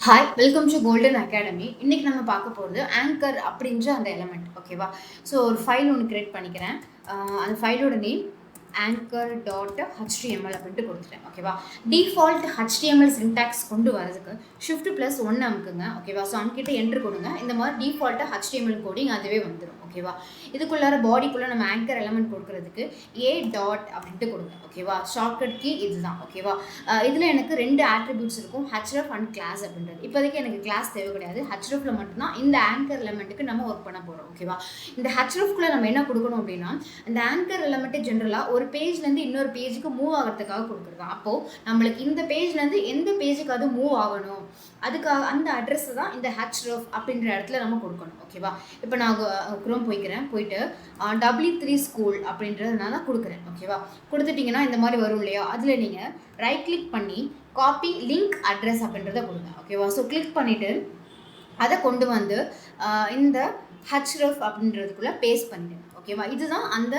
Hi, welcome to golden academy. இன்னைக்கு நம்ம பார்க்க போகிறது ஆங்கர் அப்படின்ற அந்த எலமெண்ட். ஓகேவா? ஸோ ஒரு ஃபைல் ஒன்று கிரியேட் பண்ணிக்கிறேன். அந்த ஃபைலோட நேம் anchor.html அப்படின்ட்டு கொடுத்துட்டேன். ஓகேவா? டிஃபால்ட் HTML சின்டாக்ஸ் கொண்டு வரதுக்கு Shift+1 அமுக்குங்க. ஓகேவா? ஸோ அமுக்கிட்டு என்ட்ரு கொடுங்க. இந்த மாதிரி டிஃபால்ட்டாக HTML கோடிங் அதுவே வந்துடும். ஓகேவா? இதுக்குள்ளார பாடிக்குள்ளே நம்ம ஆங்கர் எலமெண்ட் கொடுக்கறதுக்கு A டாட் அப்படின்ட்டு கொடுங்க. ஓகேவா? ஷார்ட்கட் கீ இதுதான். ஓகேவா? இதில் எனக்கு 2 ஆட்ரிபியூட்ஸ் இருக்கும், href அண்ட் கிளாஸ் அப்படின்றது. இப்போதைக்கு எனக்கு கிளாஸ் தேவை கிடையாது. hrefல மட்டும்தான் இந்த ஆங்கர் எலமெண்ட்டுக்கு நம்ம ஒர்க் பண்ண போகிறோம். ஓகேவா? இந்த hrefக்குள்ளே நம்ம என்ன கொடுக்கணும் அப்படின்னா, இந்த ஆங்கர் எலமெண்ட்டு ஜென்ரலாக ஒரு பேஜ்லேருந்து இன்னொரு பேஜுக்கு மூவ் ஆகிறதுக்காக கொடுக்குறது. அப்போது நம்மளுக்கு இந்த பேஜ்லேருந்து எந்த பேஜுக்கு அது மூவ் ஆகணும், அதுக்காக அந்த அட்ரஸ் தான் இந்த href அப்படின்ற இடத்துல நம்ம கொடுக்கணும். ஓகேவா? இப்போ நான் குரோம் போயிட்டு W3 ஸ்கூல் அப்படின்றது நான் கொடுக்குறேன். ஓகேவா? கொடுத்துட்டிங்கன்னா இந்த மாதிரி வரும் இல்லையா, அதில் நீங்கள் ரைட் கிளிக் பண்ணி காப்பி லிங்க் அட்ரஸ் அப்படின்றத கொடுங்க. ஓகேவா? ஸோ கிளிக் பண்ணிவிட்டு அதை கொண்டு வந்து இந்த href அப்படின்றதுக்குள்ளே பேஸ்ட் பண்ணிவிடுங்க. ஓகேவா? இதுதான் அந்த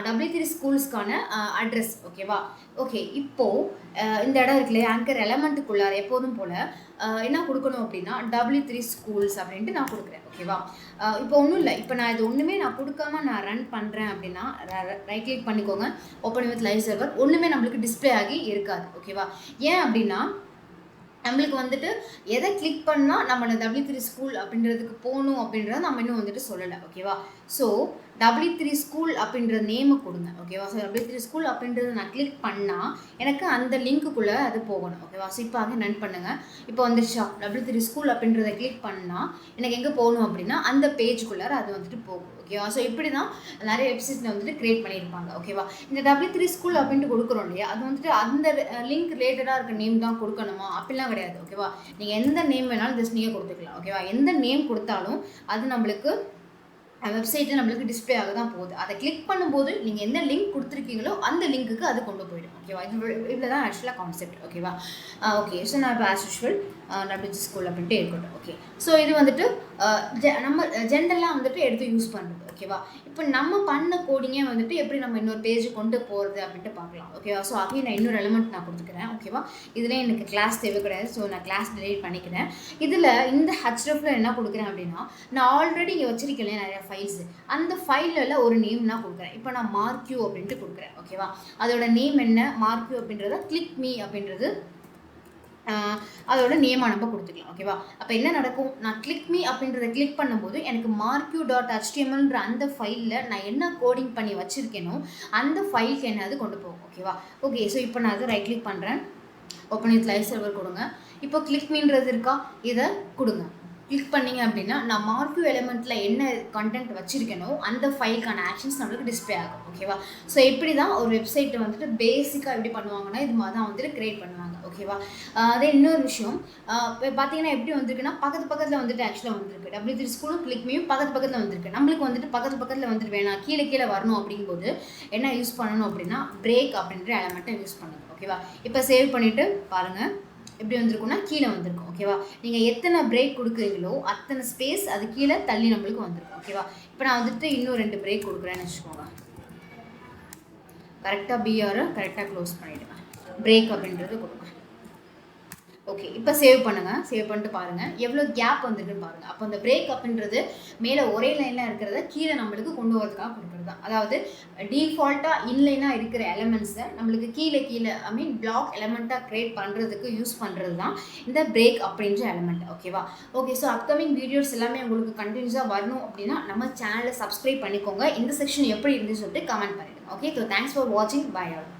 W3 ஸ்கூல்ஸ்க்கான அட்ரஸ். ஓகேவா? ஓகே, இப்போது இந்த இடம் இருக்குல்லையே ஆங்கர் எலமெண்ட்டுக்குள்ளார எப்போதும் போல் என்ன கொடுக்கணும் அப்படின்னா W3 ஸ்கூல்ஸ் அப்படின்ட்டு நான் கொடுக்குறேன். ஓகேவா? இப்போ ஒன்றும் இல்லை, இப்போ நான் இது ஒன்றுமே நான் கொடுக்காம நான் ரன் பண்ணுறேன் அப்படின்னா ரைட் கிளிக் பண்ணிக்கோங்க, ஓப்பன் வித் லைவ் சர்வர். ஒன்றுமே நம்மளுக்கு டிஸ்பிளே ஆகி இருக்காது. ஓகேவா? ஏன் அப்படின்னா நம்மளுக்கு வந்துட்டு எதை கிளிக் பண்ணால் நம்ம W3 ஸ்கூல் அப்படின்றதுக்கு போகணும் அப்படின்றத நம்ம இன்னும் வந்துட்டு சொல்லலை. ஓகேவா? ஸோ W3 ஸ்கூல் அப்படின்ற நேமை கொடுங்க. ஓகேவா? ஸோ W3 ஸ்கூல் அப்படின்றத நான் கிளிக் பண்ணால் எனக்கு அந்த லிங்க்குள்ளே அது போகணும். ஓகேவா? ஸோ இப்போ ஆக ரன் பண்ணுங்கள். இப்போ வந்துருச்சா W3 ஸ்கூல் அப்படின்றத கிளிக் பண்ணால் எனக்கு எங்கே போகணும் அப்படின்னா அந்த பேஜுக்குள்ளார அது வந்துட்டு போகும். ஓகேவா? ஸோ இப்படி தான் நிறைய வெப்சைட்ஸில் வந்துட்டு க்ரியேட் பண்ணியிருப்பாங்க. ஓகேவா? இந்த W3 ஸ்கூல் அப்படின்ட்டு கொடுக்குறோம் இல்லையா, அது வந்துட்டு அந்த லிங்க் ரிலேட்டடாக இருக்க நேம் தான் கொடுக்கணுமா அப்படிலாம் கிடையாது. ஓகேவா? நீங்கள் எந்த நேம் வேணாலும் ஜஸ்ட் நீங்கள் கொடுத்துக்கலாம். ஓகேவா? எந்த நேம் கொடுத்தாலும் அது நம்மளுக்கு வெப்சைட்டில் நம்மளுக்கு டிஸ்பிளே ஆக தான் போகுது. அதை கிளிக் பண்ணும்போது நீங்கள் எந்த லிங்க் கொடுத்துருக்கீங்களோ அந்த லிங்க்குக்கு அது கொண்டு போயிடும். ஓகேவா? இவ்வளோ தான் ஆக்சுவலாக கான்செப்ட். ஓகேவா? ஓகே, ஸோ நான் இப்போ ஆஸ் யூஷுவல் W3 ஸ்கூல் அப்படின்ட்டு இருக்கட்டும். ஓகே, ஸோ இது வந்துட்டு நம்ம ஜென்ரலாக வந்துட்டு எடுத்து யூஸ் பண்ணுறது. ஓகேவா? இப்போ நம்ம பண்ண கோடிங்கே வந்துட்டு எப்படி நம்ம இன்னொரு பேஜ் கொண்டு போகிறது அப்படின்ட்டு பார்க்கலாம். ஓகேவா? ஸோ அகைன் நான் இன்னொரு எலமெண்ட் நான் கொடுத்துக்கிறேன். ஓகேவா? இதில் எனக்கு கிளாஸ் தேவை கிடையாது. ஸோ நான் கிளாஸ் டிலீட் பண்ணிக்கிறேன். இதில் இந்த hrefல என்ன கொடுக்குறேன் அப்படின்னா, நான் ஆல்ரெடி இங்கே வச்சிருக்கேன் நிறைய ஃபைல்ஸ், அந்த ஃபைலில் ஒரு நேம் நான் கொடுக்குறேன். இப்போ நான் மார்க்யூ அப்படின்ட்டு கொடுக்குறேன். ஓகேவா? அதோட நேம் என்ன, மார்க்யூ அப்படின்றத கிளிக் மீ அப்படின்றது அதோட நேமாக நம்ம கொடுத்துக்கலாம். ஓகேவா? அப்போ என்ன நடக்கும், நான் கிளிக் மீ அப்படின்றத கிளிக் பண்ணும்போது எனக்கு marku.htmlன்ற அந்த ஃபைலில் நான் என்ன கோடிங் பண்ணி வச்சுருக்கேனோ அந்த ஃபைலுக்கு என்ன அது கொண்டு போகும். ஓகேவா? ஓகே, ஸோ இப்போ நான் அதை ரைட் கிளிக் பண்ணுறேன், ஓப்பன் வித் லைவ் சர்வர் கொடுங்க. இப்போ கிளிக் மீன்றது இருக்கா, இதை கொடுங்க. கிளிக் பண்ணிங்க அப்படின்னா நான் மார்க்யூ எலிமெண்ட்டில் என்ன கண்டென்ட் வச்சுருக்கேனோ அந்த ஃபைலுக்கான ஆக்ஷன்ஸ் நம்மளுக்கு டிஸ்பிளே ஆகும். ஓகேவா? ஸோ இப்படி தான் ஒரு வெப்சைட்டை வந்துட்டு பேசிக்காக எப்படி பண்ணுவாங்கன்னா இது மாதிரி தான் வந்துட்டு க்ரியேட் பண்ணுவாங்க. ஓகேவா? அதே இன்னொரு விஷயம், இப்போ பார்த்தீங்கன்னா எப்படி வந்திருக்குன்னா பக்கத்தில் வந்துட்டு ஆக்சுவலாக வந்திருக்கு W3 ஸ்கூலும் கிளிக் மீயும் பக்கத்தில் வந்திருக்கு. நம்மளுக்கு வந்துட்டு பக்கத்தில் வந்துட்டு வேணாம், கீழே வரணும் அப்படிங்கும்போது என்ன யூஸ் பண்ணணும் அப்படின்னா பிரேக் அப்படின்ற எலமெண்ட்டை யூஸ் பண்ணுங்க. ஓகேவா? இப்போ சேவ் பண்ணிவிட்டு பாருங்கள் எப்படி வந்திருக்குன்னா கீழே வந்திருக்கும். ஓகேவா? நீங்கள் எத்தனை பிரேக் கொடுக்குறீங்களோ அத்தனை ஸ்பேஸ் அது கீழே தள்ளி நம்மளுக்கு வந்திருக்கும். ஓகேவா? இப்போ நான் வந்துட்டு இன்னும் 2 பிரேக் கொடுக்குறேன்னு வச்சுக்கோங்க. கரெக்டாக பிஆரை கரெக்டாக க்ளோஸ் பண்ணிவிடுங்க, பிரேக் அப்படின்றது கொடுங்க. ஓகே, இப்போ சேவ் பண்ணுங்கள். சேவ் பண்ணிட்டு பாருங்கள் எவ்வளோ கேப் வந்துருக்குன்னு பாருங்கள். அப்போ அந்த பிரேக் அப்படின்றது மேலே ஒரே லைனில் இருக்கிறத கீழே நம்மளுக்கு கொண்டு வரதுக்காக கொடுக்குறது தான். அதாவது டிஃபால்ட்டாக இன்லைனாக இருக்கிற எலமெண்ட்ஸை நம்மளுக்கு கீழே பிளாக் எலமெண்ட்டாக க்ரியேட் பண்ணுறதுக்கு யூஸ் பண்ணுறது தான் இந்த பிரேக் அப்படின்ற எலமெண்ட். ஓகேவா? ஓகே, ஸோ அப்கமிங் வீடியோஸ் எல்லாமே உங்களுக்கு கண்டினியூஸாக வரணும் அப்படின்னா நம்ம சேனலை சப்ஸ்கிரைப் பண்ணிக்கோங்க. இந்த செக்ஷன் எப்படி இருந்துன்னு சொல்லிட்டு கமெண்ட் பண்ணிடுங்க. ஓகே, ஸோ தேங்க்ஸ் ஃபார் வாட்சிங். Bye all.